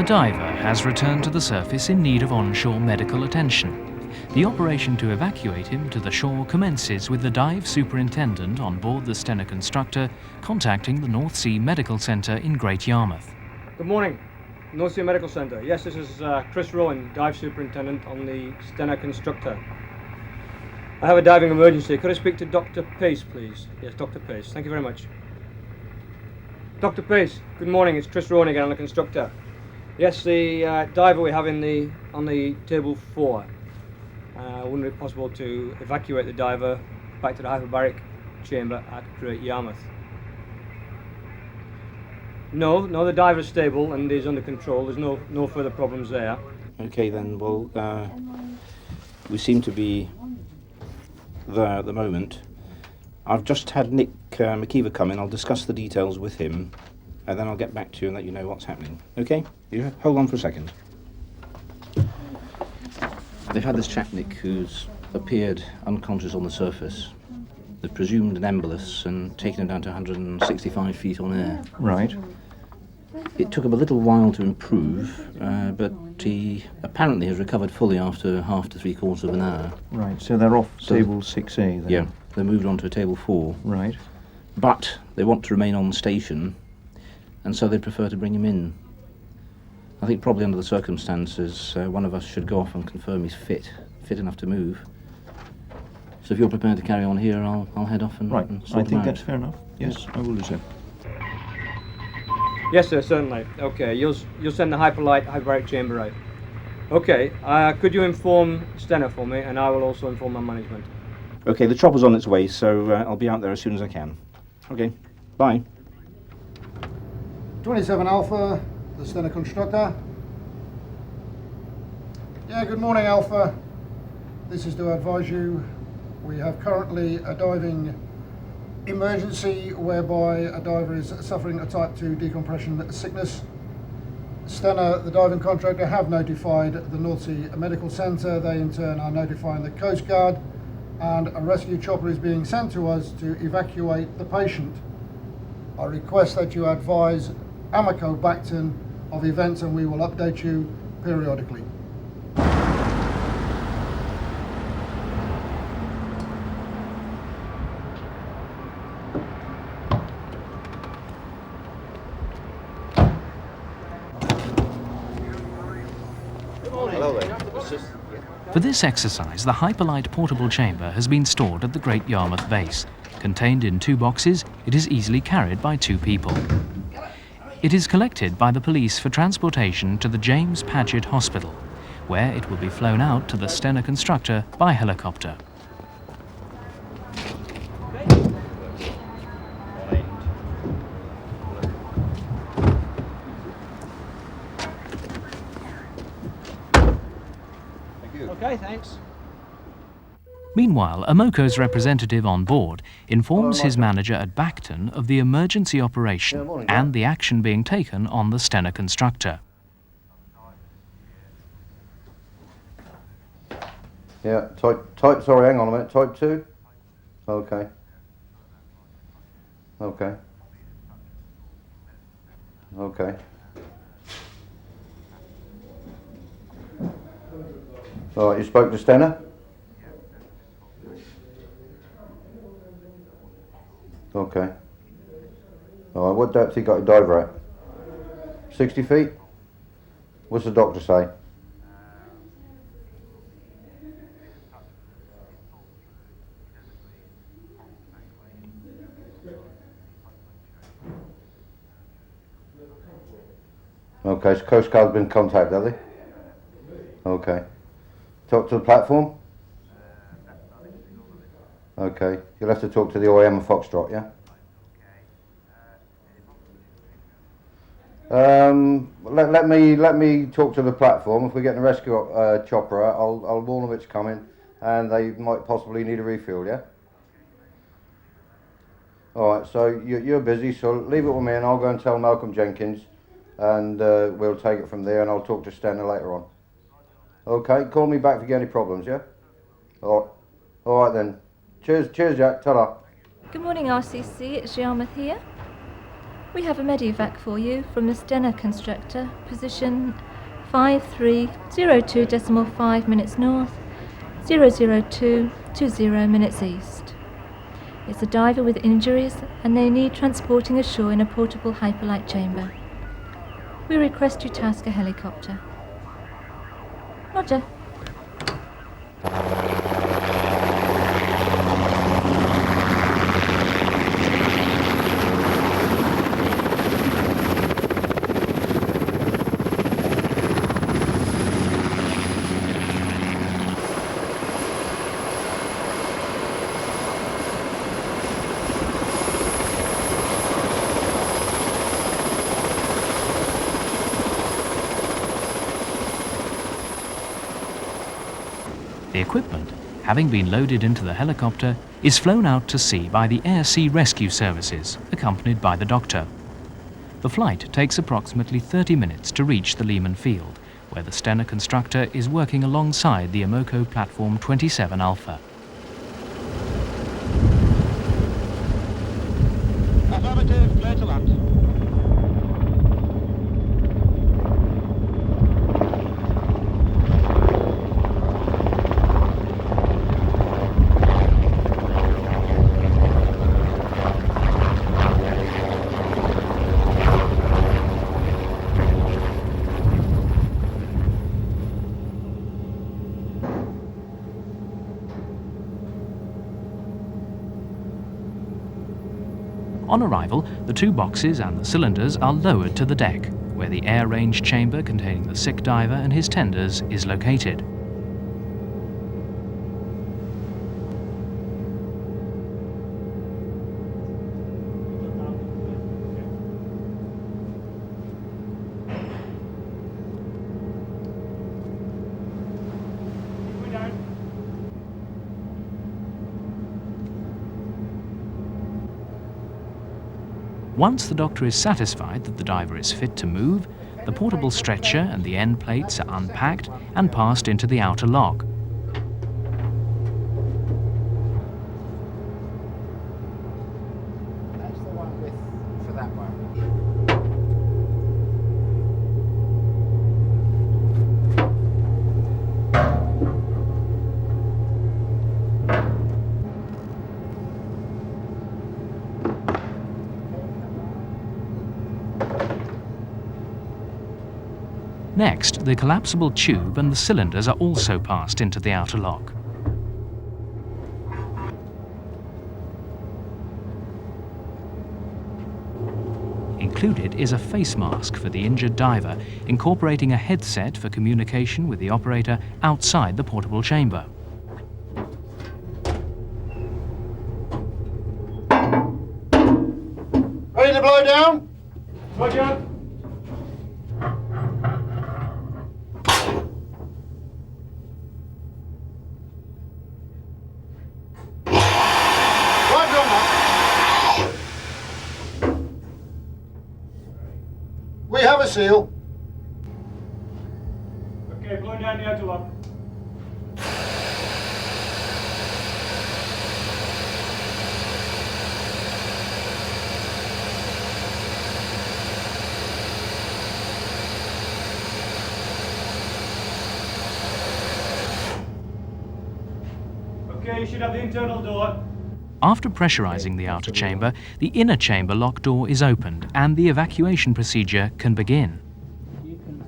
A diver has returned to the surface in need of onshore medical attention. The operation to evacuate him to the shore commences with the dive superintendent on board the Stena constructor contacting the North Sea Medical Centre in Great Yarmouth. Good morning, North Sea Medical Centre. Yes, this is Chris Rowan, dive superintendent on the Stena constructor. I have a diving emergency. Could I speak to Dr. Pace, please? Yes, Dr. Pace. Thank you very much. Dr. Pace, good morning. It's Chris Rowan again on the constructor. Yes, the diver we have on the table 4. Wouldn't it be possible to evacuate the diver back to the hyperbaric chamber at Great Yarmouth? No, the diver's stable and is under control. There's no further problems there. Okay then, well, we seem to be there at the moment. I've just had Nick McKeever come in. I'll discuss the details with him and then I'll get back to you and let you know what's happening. Okay? You hold on for a second. They've had this chap, Nick, who's appeared unconscious on the surface. They've presumed an embolus and taken him down to 165 feet on air. Right. It took him a little while to improve, but he apparently has recovered fully after half to 3/4 of an hour. Right, so they're off table 6A then? Yeah, they moved on to table 4. Right. But they want to remain on station, and so they prefer to bring him in. I think probably under the circumstances, one of us should go off and confirm he's fit enough to move. So if you're prepared to carry on here, I'll head off and Right, and I sort think him that's out. fair enough. Yes, I will do so. Yes, sir, certainly. Okay, you'll send the Hyperlite hyperbaric chamber out. Okay, could you inform Stena for me, and I will also inform my management. Okay, the chopper's on its way, so I'll be out there as soon as I can. Okay, bye. 27 Alpha, the Stena constructor. Yeah, good morning Alpha. This is to advise you we have currently a diving emergency whereby a diver is suffering a type 2 decompression sickness. Stena, the diving contractor, have notified the North Sea Medical Centre. They in turn are notifying the Coast Guard, and a rescue chopper is being sent to us to evacuate the patient. I request that you advise Amoco Bacton of events and we will update you periodically. For this exercise, the Hyperlite portable chamber has been stored at the Great Yarmouth base. Contained in 2 boxes, it is easily carried by 2 people. It is collected by the police for transportation to the James Paget Hospital, where it will be flown out to the Stena constructor by helicopter. Okay, thanks. Meanwhile, Amoco's representative on board informs his manager at Bacton of the emergency operation and the action being taken on the Stena constructor. Yeah, type, sorry, hang on a minute, type 2? Okay. Okay. Okay. Alright, you spoke to Stena? Okay. Alright, what depth you got your diver at? 60 feet? What's the doctor say? Okay, so Coast Guard's been contacted, have they? Okay. Talk to the platform? Okay. You'll have to talk to the OEM and Foxtrot, yeah? Let me talk to the platform. If we get the rescue chopper out, I'll warn them it's coming and they might possibly need a refuel, yeah? Alright, so you're busy, so leave it with me and I'll go and tell Malcolm Jenkins and we'll take it from there and I'll talk to Stena later on. Okay, call me back if you get any problems, yeah? Alright then. Cheers Jack, ta-ra. Good morning RCC, it's Yarmouth here. We have a medevac for you from the Stena constructor, position 5302.5 minutes north, 00220 minutes east. It's a diver with injuries and they need transporting ashore in a portable Hyperlite chamber. We request you task a helicopter. Roger. The equipment, having been loaded into the helicopter, is flown out to sea by the Air-Sea Rescue Services, accompanied by the doctor. The flight takes approximately 30 minutes to reach the Lehman Field, where the Stena constructor is working alongside the Amoco Platform 27 Alpha. Affirmative, clear to land. On arrival, the two boxes and the cylinders are lowered to the deck, where the air range chamber containing the sick diver and his tenders is located. Once the doctor is satisfied that the diver is fit to move, the portable stretcher and the end plates are unpacked and passed into the outer lock. That's the one for that one. Next, the collapsible tube and the cylinders are also passed into the outer lock. Included is a face mask for the injured diver, incorporating a headset for communication with the operator outside the portable chamber. Ready to blow down? Roger. We have a seal. Okay, blow down the outer lock. Okay, you should have the internal door. After pressurizing the outer chamber, the inner chamber lock door is opened and the evacuation procedure can begin. You can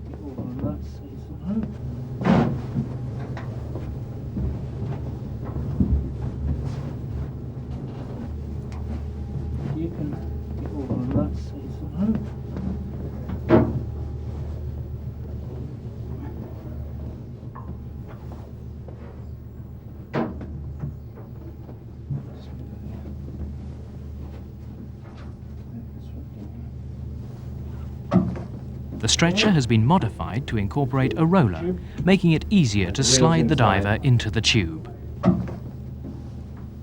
get all of that safe somehow. You can get all of that safe somehow. The stretcher has been modified to incorporate a roller, making it easier to slide the diver into the tube.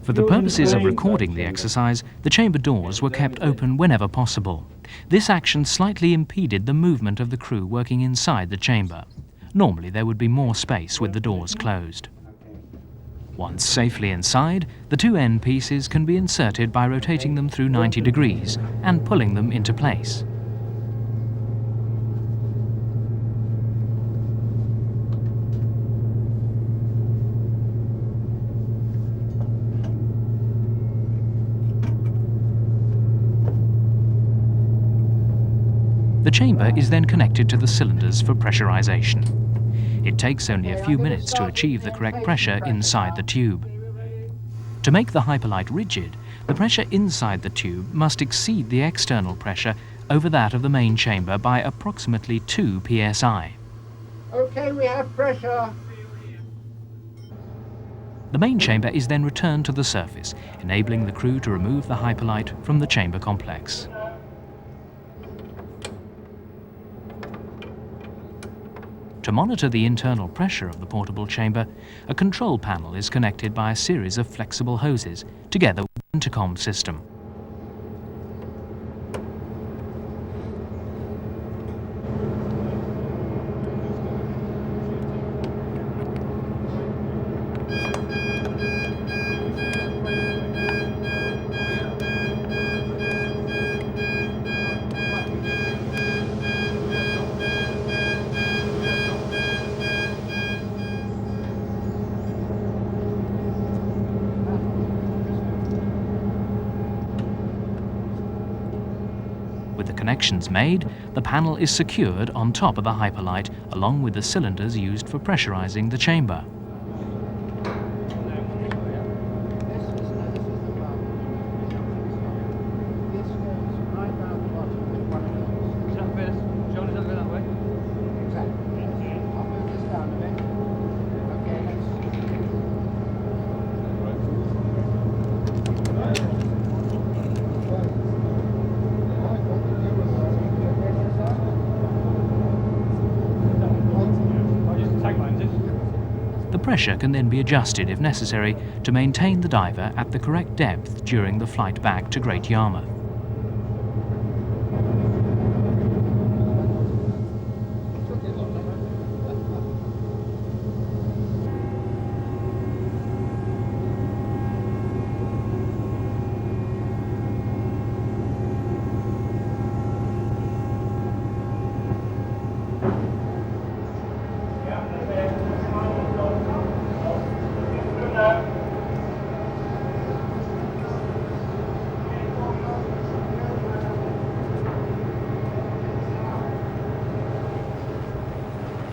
For the purposes of recording the exercise, the chamber doors were kept open whenever possible. This action slightly impeded the movement of the crew working inside the chamber. Normally there would be more space with the doors closed. Once safely inside, the two end pieces can be inserted by rotating them through 90 degrees and pulling them into place. The chamber is then connected to the cylinders for pressurization. It takes only a few minutes to achieve the correct pressure inside the tube. To make the Hyperlite rigid, the pressure inside the tube must exceed the external pressure over that of the main chamber by approximately 2 psi. Okay, we have pressure. The main chamber is then returned to the surface, enabling the crew to remove the Hyperlite from the chamber complex. To monitor the internal pressure of the portable chamber, a control panel is connected by a series of flexible hoses, together with an intercom system. With the connections made, the panel is secured on top of the Hyperlite, along with the cylinders used for pressurizing the chamber. The pressure can then be adjusted if necessary to maintain the diver at the correct depth during the flight back to Great Yarmouth.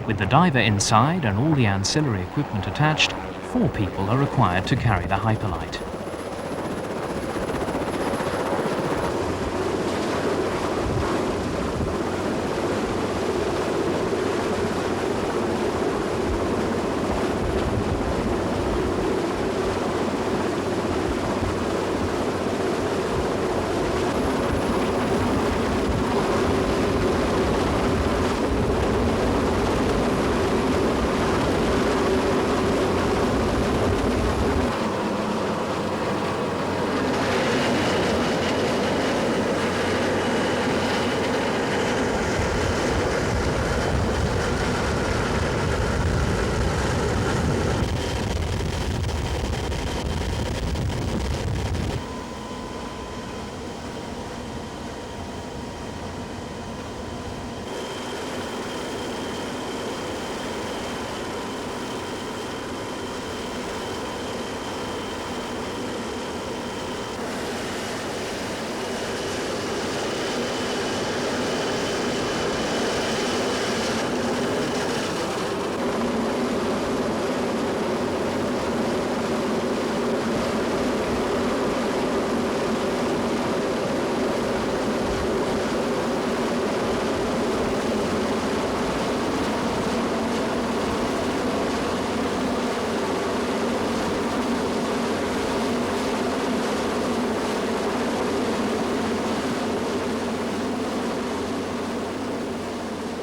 With the diver inside and all the ancillary equipment attached, 4 people are required to carry the Hyperlite.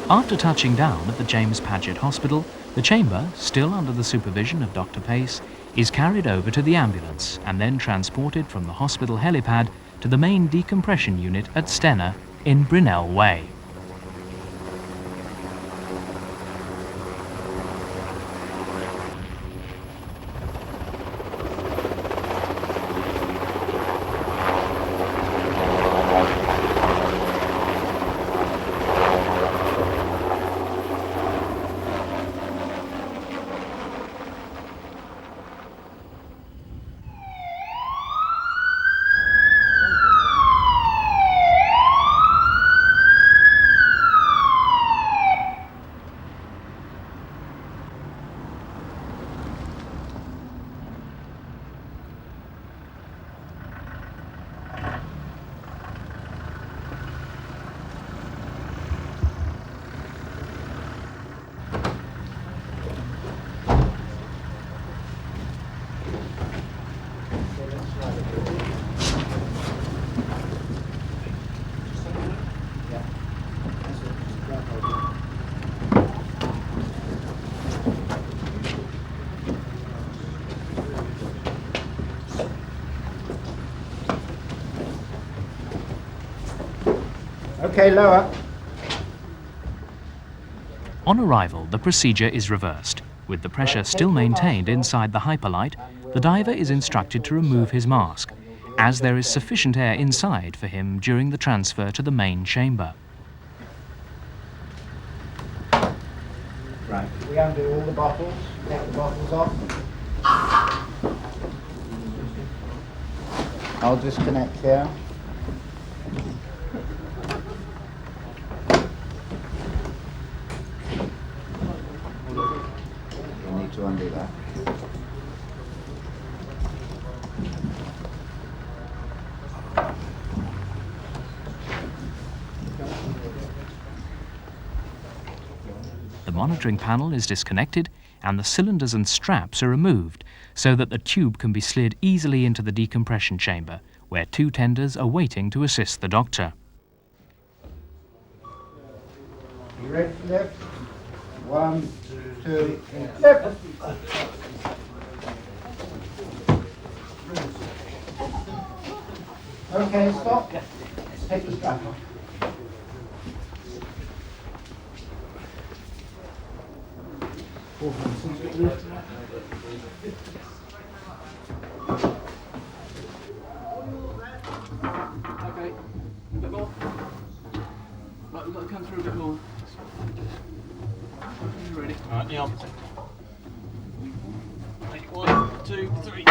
After touching down at the James Paget Hospital, the chamber, still under the supervision of Dr. Pace, is carried over to the ambulance and then transported from the hospital helipad to the main decompression unit at Stena in Brunel Way. Okay, lower. On arrival, the procedure is reversed. With the pressure still maintained inside the Hyperlite, the diver is instructed to remove his mask, as there is sufficient air inside for him during the transfer to the main chamber. Right, we undo all the bottles, take the bottles off. I'll disconnect here. You need to undo that. The monitoring panel is disconnected and the cylinders and straps are removed so that the tube can be slid easily into the decompression chamber, where 2 tenders are waiting to assist the doctor. You ready to lift? 1, 2, lift! Okay, stop. Take the strap off. Okay, a bit more. Right, we've got to come through a bit more. You ready? Alright, yeah. 1, 2, 3.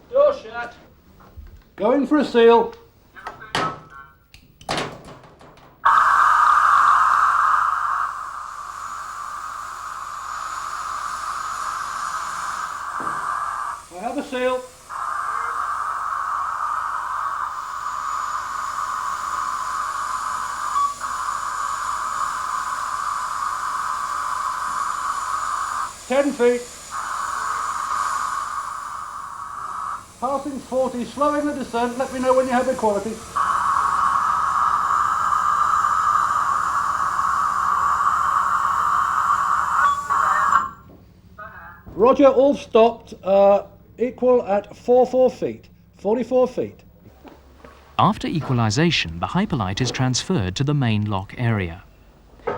Door shut. Going for a seal. I have a seal. Ten feet. Passing 40, slowing the descent. Let me know when you have equality. Roger, all stopped. Equal at 44 feet. 44 feet. After equalization, the Hyperlite is transferred to the main lock area.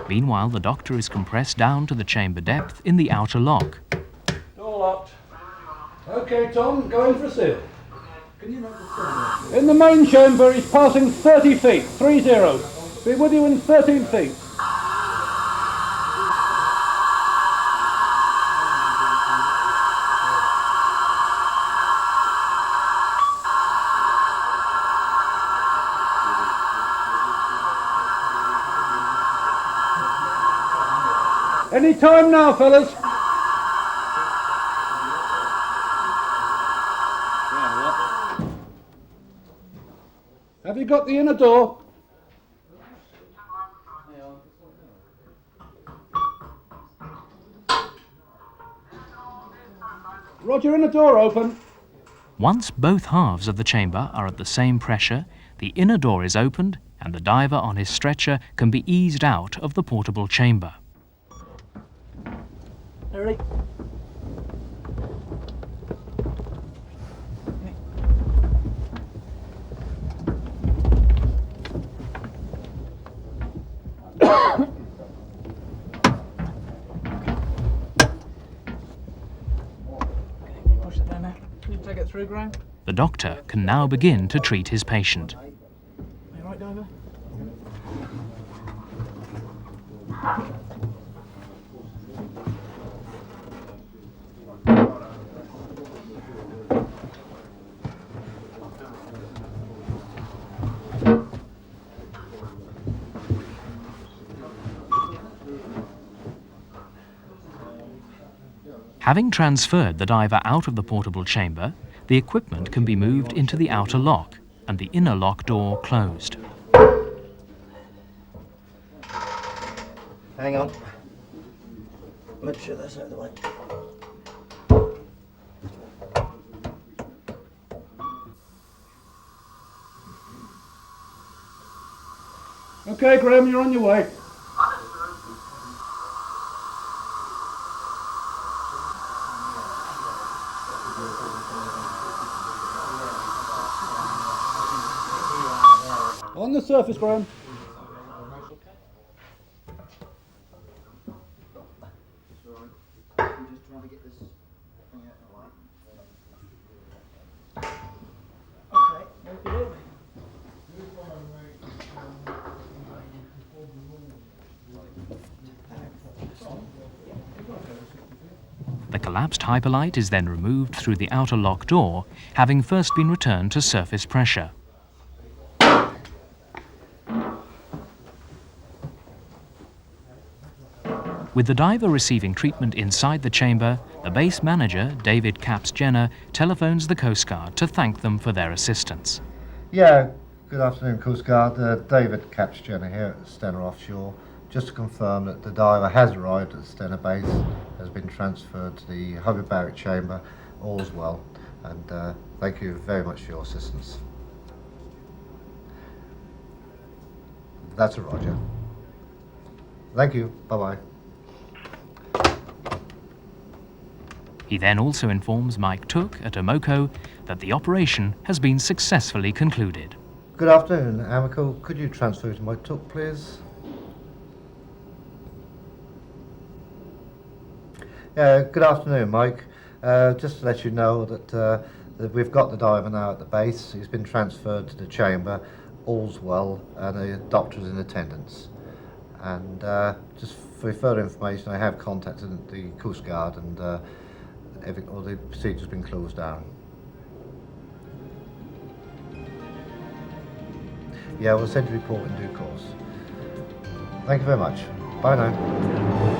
Meanwhile, the doctor is compressed down to the chamber depth in the outer lock. Door locked. Okay, Tom, going for a seal. Can you make the seal? In the main chamber, he's passing 30 feet. 30. Be with you in 13 feet. Any time now, fellas. Have you got the inner door? Roger, inner door open. Once both halves of the chamber are at the same pressure, the inner door is opened and the diver on his stretcher can be eased out of the portable chamber. Ready? Push it down there. Can you take it through, Graham? The doctor can now begin to treat his patient. Are you right, diver? Having transferred the diver out of the portable chamber, the equipment can be moved into the outer lock and the inner lock door closed. Hang on. Make sure that's out of the way. Okay, Graham, you're on your way. On the surface, Graham. The collapsed Hyperlite is then removed through the outer lock door, having first been returned to surface pressure. With the diver receiving treatment inside the chamber, the base manager, David Capps-Jenner, telephones the Coast Guard to thank them for their assistance. Yeah, good afternoon, Coast Guard. David Capps-Jenner here at Stena Offshore. Just to confirm that the diver has arrived at Stena Base, has been transferred to the Hyperbaric Chamber, all's well, and thank you very much for your assistance. That's a roger. Thank you, bye-bye. He then also informs Mike Took at Amoco that the operation has been successfully concluded. Good afternoon, Amoco. Could you transfer to Mike Took, please? Good afternoon, Mike. Just to let you know that we've got the diver now at the base. He's been transferred to the chamber. All's well, and the doctor's in attendance. And just for further information, I have contacted the Coast Guard, and all the procedure's been closed down. Yeah, we'll send you a report in due course. Thank you very much. Bye now.